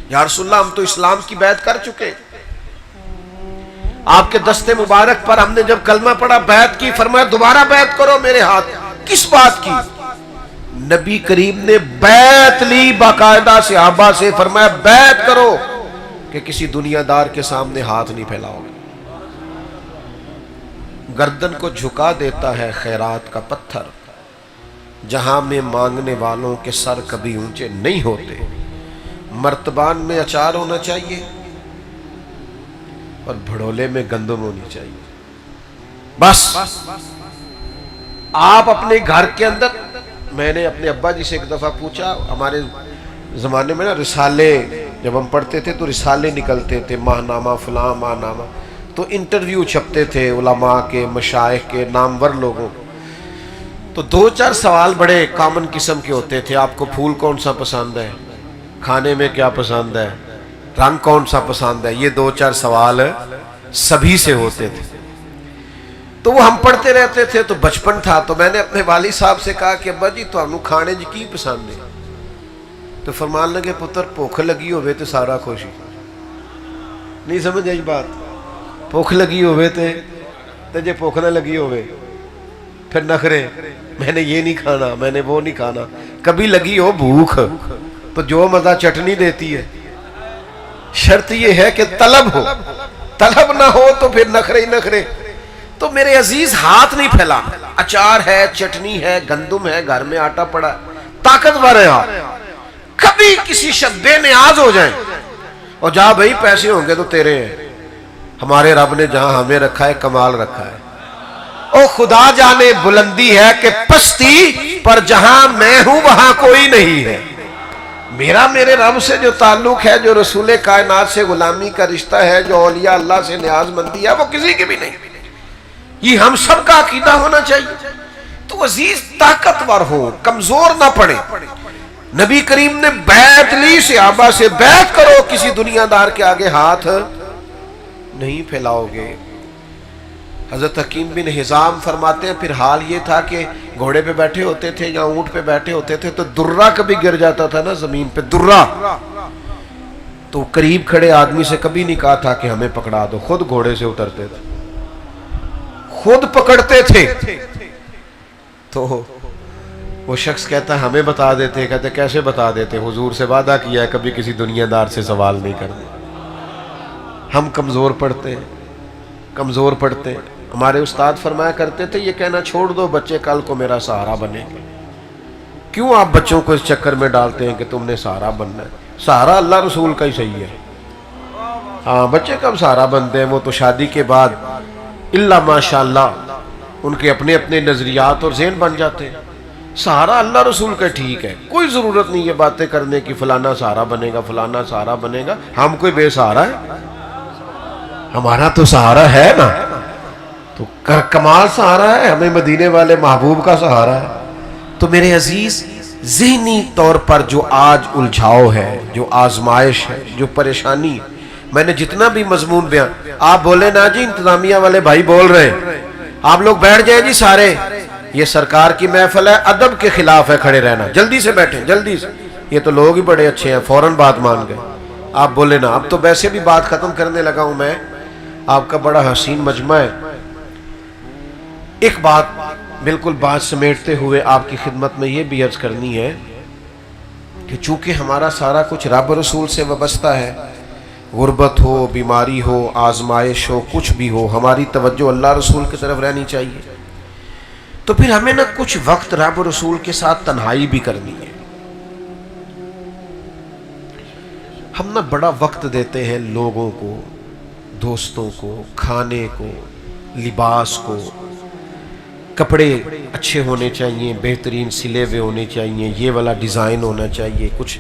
یا رسول اللہ ہم تو اسلام کی بیعت کر چکے، آپ کے دستے مبارک پر ہم نے جب کلمہ پڑھا بیعت کی. فرمایا دوبارہ بیعت کرو میرے ہاتھ. کس بات کی؟ نبی کریم نے بیعت لی باقاعدہ صحابہ سے. فرمایا بیعت کرو کہ کسی دنیا دار کے سامنے ہاتھ نہیں پھیلاؤ گے. گردن کو جھکا دیتا ہے خیرات کا پتھر، جہاں میں مانگنے والوں کے سر کبھی اونچے نہیں ہوتے. مرتبان میں اچار ہونا چاہیے اور بھڑولے میں گندم ہونی چاہیے. بس آپ اپنے گھر کے اندر، میں نے اپنے ابا جی سے ایک دفعہ پوچھا، ہمارے زمانے میں نا رسالے جب ہم پڑھتے تھے تو رسالے نکلتے تھے، ماہنامہ فلاں ماہنامہ، تو انٹرویو چھپتے تھے علماء کے، مشائخ کے، نامور لوگوں. تو 2-4 سوال بڑے کامن قسم کے ہوتے تھے. آپ کو پھول کون سا پسند ہے، کھانے میں کیا پسند ہے، رنگ کون سا پسند ہے. یہ 2-4 سوال سبھی سے ہوتے تھے. تو وہ ہم پڑھتے رہتے تھے. تو بچپن تھا تو میں نے اپنے والد صاحب سے کہا کہ ابا جی تو ہم کھانے جی کی پسند ہے. تو فرمان لگے پتر بھوک لگی ہوئے تو سارا خوشی. نہیں سمجھ آئی بات؟ بھوک لگی ہوئے تو جے بھوک نہ لگی ہوئے پھر نخرے، میں نے یہ نہیں کھانا، میں نے وہ نہیں کھانا. کبھی لگی ہو بھوک تو جو مزہ چٹنی دیتی ہے. شرط یہ ہے کہ طلب ہو، طلب نہ ہو تو پھر نخرے ہی نخرے. تو میرے عزیز ہاتھ نہیں پھیلانا. اچار ہے، چٹنی ہے، گندم ہے، گھر میں آٹا پڑا ہے، طاقتور ہے آپ. کبھی کسی شب بے نیاز ہو جائیں اور جا بھائی پیسے ہوں گے تو تیرے ہیں، ہمارے رب نے جہاں ہمیں رکھا ہے کمال رکھا ہے. او خدا جانے بلندی ہے کہ پستی پر جہاں میں ہوں وہاں کوئی نہیں ہے. میرا میرے رب سے جو تعلق ہے، جو رسول کائنات سے غلامی کا رشتہ ہے، جو اولیاء اللہ سے نیاز مندی ہے، وہ کسی کی بھی نہیں. یہ ہم سب کا عقیدہ ہونا چاہیے. تو عزیز طاقتور ہو، کمزور نہ پڑے. نبی کریم نے بیعت لی صحابہ سے، بیعت کرو، کسی دنیا دار کے آگے ہاتھ نہیں پھیلاؤ گے. حضرت حکیم بن حزام فرماتے ہیں پھر حال یہ تھا کہ گھوڑے پہ بیٹھے ہوتے تھے یا اونٹ پہ بیٹھے ہوتے تھے تو درہ کبھی گر جاتا تھا نا زمین پہ، درہ، تو قریب کھڑے آدمی سے کبھی نہیں کہا تھا کہ ہمیں پکڑا دو، خود گھوڑے سے اترتے تھے، خود پکڑتے تھے. تو وہ شخص کہتا ہمیں بتا دیتے. کہتے کیسے بتا دیتے؟ حضور سے وعدہ کیا ہے کبھی کسی دنیا دار سے سوال نہیں کرنا. ہم کمزور پڑتے ہیں، کمزور پڑتے ہیں. ہمارے استاد فرمایا کرتے تھے یہ کہنا چھوڑ دو بچے کل کو میرا سہارا بنے گے. کیوں آپ بچوں کو اس چکر میں ڈالتے ہیں کہ تم نے سہارا بننا ہے؟ سہارا اللہ رسول کا ہی صحیح ہے. ہاں بچے کب سہارا بنتے ہیں؟ وہ تو شادی کے بعد اللہ ماشاءاللہ ان کے اپنے اپنے نظریات اور ذہن بن جاتے ہیں. سہارا اللہ رسول کا ٹھیک ہے، کوئی ضرورت نہیں یہ باتیں کرنے کی فلانا سہارا بنے گا، فلانا سہارا بنے گا. ہم کوئی بے سہارا ہے؟ ہمارا تو سہارا ہے نا، تو کمال سہارا ہے، ہمیں مدینے والے محبوب کا سہارا ہے. تو میرے عزیز ذہنی طور پر جو آج الجھاؤ ہے، جو آزمائش ہے، جو پریشانی، میں نے جتنا بھی مضمون بیان، آپ بولے نا جی انتظامیہ والے بھائی بول رہے ہیں، آپ لوگ بیٹھ جائیں جی سارے، یہ سرکار کی محفل ہے، ادب کے خلاف ہے کھڑے رہنا، جلدی سے بیٹھیں جلدی سے. یہ تو لوگ ہی بڑے اچھے ہیں، فوراً بات مان گئے. آپ بولے نا، اب تو ویسے بھی بات ختم کرنے لگا ہوں میں، آپ کا بڑا حسین مجمع ہے. ایک بات بالکل بات سمیٹتے ہوئے آپ کی خدمت میں یہ بھی عرض کرنی ہے کہ چونکہ ہمارا سارا کچھ رب رسول سے وابستہ ہے، غربت ہو، بیماری ہو، آزمائش ہو، کچھ بھی ہو، ہماری توجہ اللہ رسول کی طرف رہنی چاہیے. تو پھر ہمیں نہ کچھ وقت رب رسول کے ساتھ تنہائی بھی کرنی ہے. ہم نہ بڑا وقت دیتے ہیں لوگوں کو، دوستوں کو، کھانے کو، لباس کو. کپڑے اچھے ہونے چاہیے، بہترین سلے ہوئے ہونے چاہیے، یہ والا ڈیزائن ہونا چاہیے. کچھ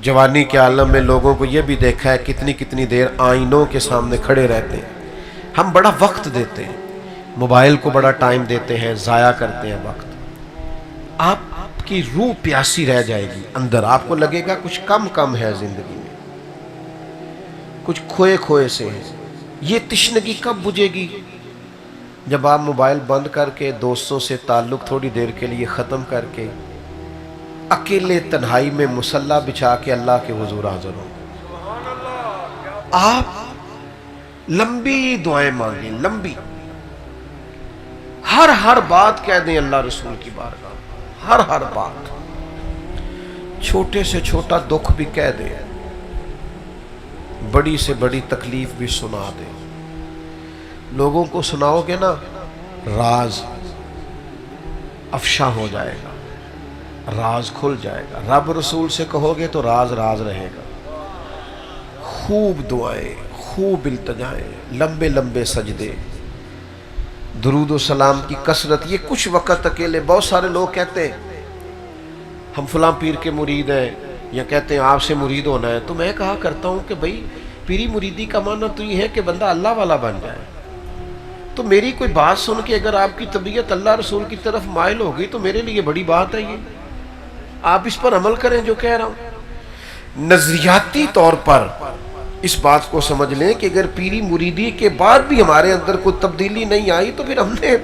جوانی کے عالم میں لوگوں کو یہ بھی دیکھا ہے کتنی کتنی دیر آئینوں کے سامنے کھڑے رہتے ہیں. ہم بڑا وقت دیتے ہیں، موبائل کو بڑا ٹائم دیتے ہیں، ضائع کرتے ہیں وقت. آپ کی روح پیاسی رہ جائے گی اندر، آپ کو لگے گا کچھ کم ہے زندگی میں، کچھ کھوئے کھوئے سے ہے. یہ تشنگی کب بجھے گی؟ جب آپ موبائل بند کر کے دوستوں سے تعلق تھوڑی دیر کے لیے ختم کر کے اکیلے تنہائی میں مصلی بچھا کے اللہ کے حضور حاضر ہوں. آپ لمبی دعائیں مانگیں، لمبی، ہر بات کہہ دیں اللہ رسول کی بارگاہ، ہر بات، چھوٹے سے چھوٹا دکھ بھی کہہ دیں، بڑی سے بڑی تکلیف بھی سنا دیں. لوگوں کو سناؤ گے نا، راز افشا ہو جائے گا، راز کھل جائے گا. رب رسول سے کہو گے تو راز رہے گا. خوب دعائیں، خوب التجائیں، لمبے لمبے سجدے، درود و سلام کی کثرت. یہ کچھ وقت اکیلے، بہت سارے لوگ کہتے ہیں ہم فلاں پیر کے مرید ہیں، یا کہتے ہیں آپ سے مرید ہونا ہے. تو میں کہا کرتا ہوں کہ بھائی پیری مریدی کا معنی تو یہ ہے کہ بندہ اللہ والا بن جائے. تو میری کوئی بات سن کے اگر آپ کی طبیعت اللہ رسول کی طرف مائل ہوگی تو میرے لیے بڑی بات ہے. یہ آپ اس پر عمل کریں جو کہہ رہا ہوں. نظریاتی طور پر اس بات کو سمجھ لیں کہ اگر پیری مریدی کے بعد بھی ہمارے اندر کوئی تبدیلی نہیں آئی تو پھر ہم نے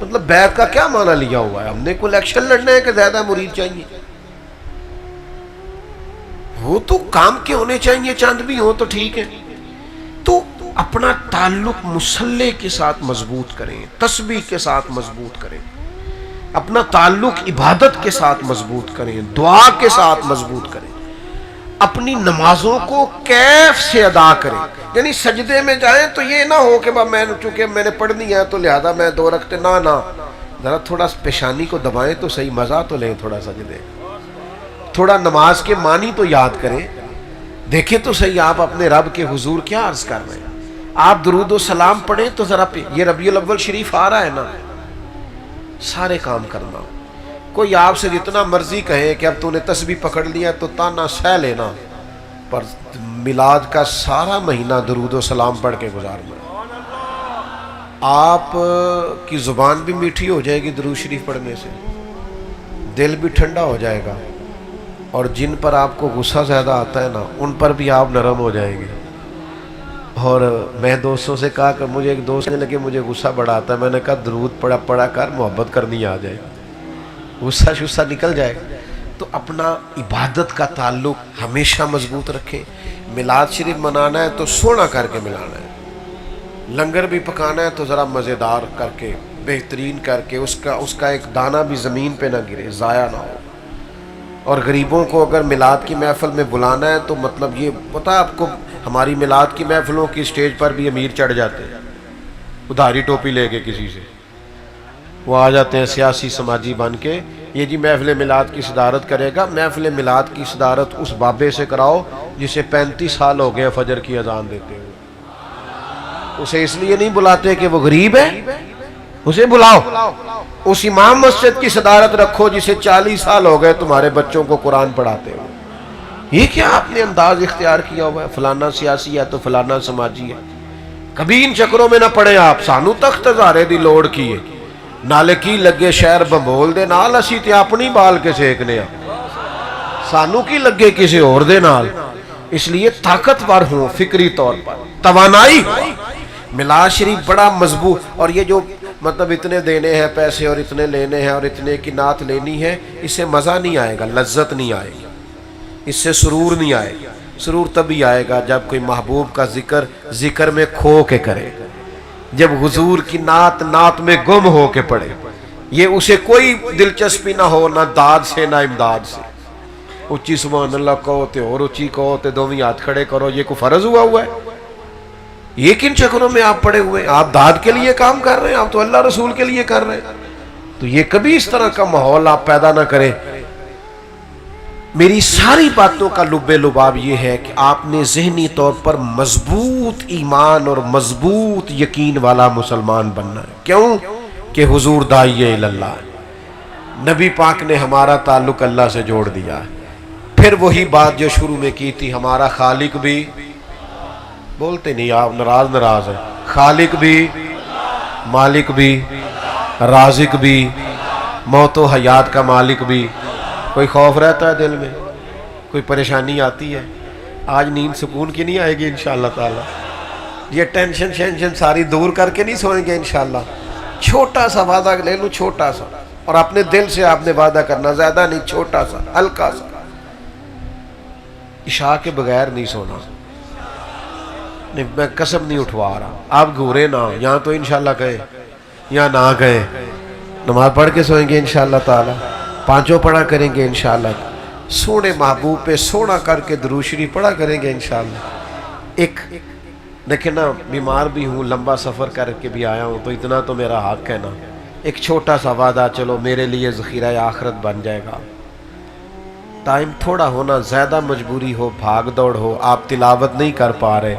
مطلب بیعت کا کیا معنی لیا ہوا ہے؟ ہم نے کوئی الیکشن لڑنا ہے کہ زیادہ مرید چاہیے؟ وہ تو کام کے ہونے چاہیے، چند بھی ہوں تو ٹھیک ہے. تو اپنا تعلق مصلی کے ساتھ مضبوط کریں، تسبیح کے ساتھ مضبوط کریں، اپنا تعلق عبادت کے ساتھ مضبوط کریں، دعا کے ساتھ مضبوط کریں. اپنی نمازوں کو کیف سے ادا کریں. یعنی سجدے میں جائیں تو یہ نہ ہو کہ چونکہ میں نے پڑھنی ہے تو لہذا میں 2 رکعتیں، نہ ذرا تھوڑا پیشانی کو دبائیں تو صحیح، مزہ تو لیں تھوڑا سجدے. تھوڑا نماز کے معنی تو یاد کریں، دیکھیں تو صحیح آپ اپنے رب کے حضور کیا عرض کر رہے ہیں. آپ درود و سلام پڑھیں تو ذرا یہ ربیع الاول شریف آ رہا ہے نا، سارے کام کرنا. کوئی آپ سے جتنا مرضی کہے کہ اب تو نے تسبیح پکڑ لیا تو تانا سہ لینا، پر میلاد کا سارا مہینہ درود و سلام پڑھ کے گزارنا. آپ کی زبان بھی میٹھی ہو جائے گی درود شریف پڑھنے سے، دل بھی ٹھنڈا ہو جائے گا، اور جن پر آپ کو غصہ زیادہ آتا ہے نا ان پر بھی آپ نرم ہو جائیں گے. اور میں دوستوں سے کہا کہ مجھے ایک دوست نے لگے مجھے غصہ بڑا آتا ہے، میں نے کہا درود پڑھا کر محبت کرنی آ جائے، غصہ شصہ نکل جائے گا. تو اپنا عبادت کا تعلق ہمیشہ مضبوط رکھیں. میلاد شریف منانا ہے تو سونا کر کے ملانا ہے، لنگر بھی پکانا ہے تو ذرا مزیدار کر کے بہترین کر کے، اس کا ایک دانہ بھی زمین پہ نہ گرے، ضائع نہ ہو. اور غریبوں کو اگر میلاد کی محفل میں بلانا ہے تو مطلب یہ پتہ آپ کو، ہماری میلاد کی محفلوں کی سٹیج پر بھی امیر چڑھ جاتے ہیں ادھاری ٹوپی لے کے، کسی سے وہ آ جاتے ہیں سیاسی سماجی بن کے، یہ جی محفل میلاد کی صدارت کرے گا. محفل میلاد کی صدارت اس بابے سے کراؤ جسے 35 سال ہو گئے فجر کی اذان دیتے ہوئے. اسے اس لیے نہیں بلاتے کہ وہ غریب ہے، اسے بلاؤ. اس امام مسجد کی صدارت رکھو جسے 40 سال ہو گئے تمہارے بچوں کو قرآن پڑھاتے ہوئے. یہ کیا آپ نے انداز اختیار کیا ہوا ہے؟ فلانا سیاسی ہے تو فلانا سماجی ہے. کبھی ان چکروں میں نہ پڑے آپ. سانو تخت ہزارے دی لوڑ کی ہے، نالے کی لگے شہر بمبول دے نال، اسی تے اپنی بال کے سیکنے ہیں، سانو کی لگے کسی اور دے نال. اس لیے طاقتور ہوں فکری طور پر، توانائی. میلاد شریف بڑا مضبوط. اور یہ جو مطلب اتنے دینے ہیں پیسے اور اتنے لینے ہیں اور اتنے کی نعت لینی ہے، اس سے مزہ نہیں آئے گا، لذت نہیں آئے گی، اس سے سرور نہیں آئے گا. سرور تبھی آئے گا جب کوئی محبوب کا ذکر میں کھو کے کرے، جب حضور کی نعت میں گم ہو کے پڑھے. یہ اسے کوئی دلچسپی نہ ہو، نہ داد سے نہ امداد سے. اچھی سبحان اللہ کہو تے اور اچھی کہو تے دوویں ہاتھ کھڑے کرو، یہ کوئی فرض ہوا ہے؟ یہ کن چکروں میں آپ پڑے ہوئے ہیں؟ آپ داد کے لیے کام کر رہے ہیں، آپ تو اللہ رسول کے لیے کر رہے ہیں. تو یہ کبھی اس طرح کا ماحول آپ پیدا نہ کریں. میری ساری باتوں کا لب لباب یہ ہے کہ آپ نے ذہنی طور پر مضبوط ایمان اور مضبوط یقین والا مسلمان بننا ہے. کیوں کہ حضور داعی اللہ ہے، نبی پاک نے ہمارا تعلق اللہ سے جوڑ دیا ہے. پھر وہی بات جو شروع میں کی تھی، ہمارا خالق بھی، بولتے نہیں آپ، ناراض ہے. خالق بھی، مالک بھی، رازق بھی، موت و حیات کا مالک بھی. کوئی خوف رہتا ہے دل میں، کوئی پریشانی آتی ہے؟ آج نیند سکون کی نہیں آئے گی انشاءاللہ تعالی. یہ ٹینشن ساری دور کر کے نہیں سوئیں گے انشاءاللہ. چھوٹا سا وعدہ لے لوں، چھوٹا سا، اور اپنے دل سے آپ نے وعدہ کرنا، زیادہ نہیں، چھوٹا سا، ہلکا سا. عشاء کے بغیر نہیں سونا. میں قسم نہیں اٹھوا رہا، آپ گھورے نہ، یہاں تو انشاءاللہ گئے، یہاں نہ گئے، نماز پڑھ کے سوئیں گے انشاءاللہ تعالی، پانچوں پڑھا کریں گے انشاءاللہ. سونے محبوب پہ سونا کر کے درود شریف پڑھا کریں گے انشاءاللہ. ایک دیکھیں نا، بیمار بھی ہوں، لمبا سفر کر کے بھی آیا ہوں، تو اتنا تو میرا حق ہے نا. ایک چھوٹا سا وعدہ چلو میرے لیے ذخیرہ آخرت بن جائے گا. ٹائم تھوڑا ہونا، زیادہ مجبوری ہو، بھاگ دوڑ ہو، آپ تلاوت نہیں کر پا رہے،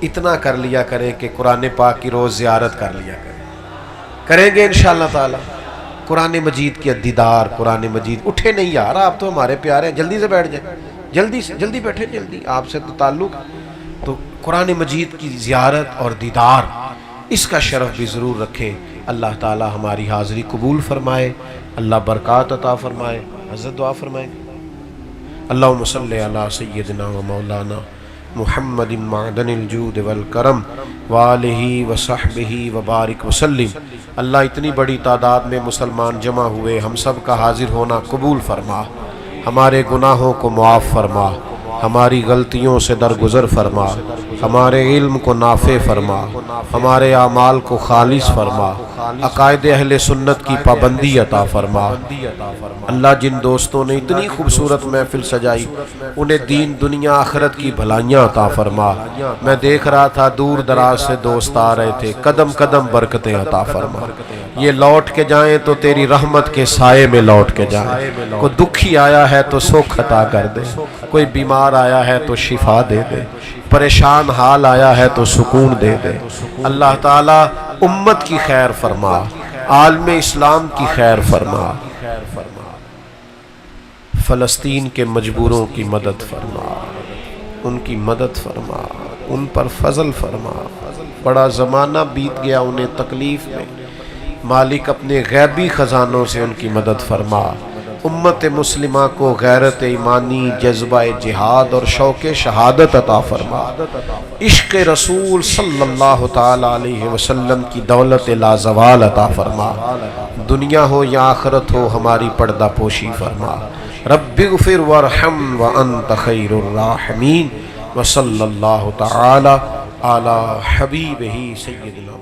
اتنا کر لیا کریں کہ قرآن پاک کی روز زیارت کر لیا کریں گے انشاءاللہ تعالی. قرآن مجید کی دیدار، قرآن مجید. اٹھے نہیں یار، آپ تو ہمارے پیارے ہیں، جلدی سے بیٹھ جائیں، جلدی بیٹھے، جلدی، آپ سے تو تعلق. تو قرآن مجید کی زیارت اور دیدار، اس کا شرف بھی ضرور رکھیں. اللہ تعالی ہماری حاضری قبول فرمائے، اللہ برکات عطا فرمائے. حضرت دعا فرمائیں. اللہم صلی علی سیدنا و مولانا محمد معدن الجود والکرم وآلہ وصحبہ وبارک وسلم. اللہ اتنی بڑی تعداد میں مسلمان جمع ہوئے، ہم سب کا حاضر ہونا قبول فرما، ہمارے گناہوں کو معاف فرما، ہماری غلطیوں سے درگزر فرما، ہمارے علم کو نافع فرما، ہمارے اعمال کو خالص فرما، عقائد اہل سنت کی پابندی عطا فرما. اللہ جن دوستوں نے اتنی خوبصورت محفل سجائی، انہیں دین دنیا آخرت کی بھلائیاں عطا فرما. میں دیکھ رہا تھا دور دراز سے دوست آ رہے تھے، قدم قدم برکتیں عطا فرما. یہ لوٹ کے جائیں تو تیری رحمت کے سائے میں لوٹ کے جائیں۔ کوئی دکھی آیا ہے تو سکھ عطا کر دے، کوئی بیمار آیا ہے تو شفا دے دے، پریشان حال آیا ہے تو سکون دے دے۔ اللہ تعالیٰ امت کی خیر فرما، عالم اسلام کی خیر فرما، فلسطین کے مجبوروں کی مدد فرما، ان کی مدد فرما، ان پر فضل فرما۔ بڑا زمانہ بیت گیا انہیں تکلیف میں، مالک اپنے غیبی خزانوں سے ان کی مدد فرما۔ امت مسلمہ کو غیرت ایمانی، جذبہ جہاد اور شوق شہادت عطا فرما۔ عشق رسول صلی اللہ تعالی علیہ وسلم کی دولت لازوال عطا فرما۔ دنیا ہو یا آخرت ہو ہماری پردہ پوشی فرما۔ رب اغفر وارحم وانت خیر الراحمین، وصلی اللہ تعالی علی حبیبہ سیدنا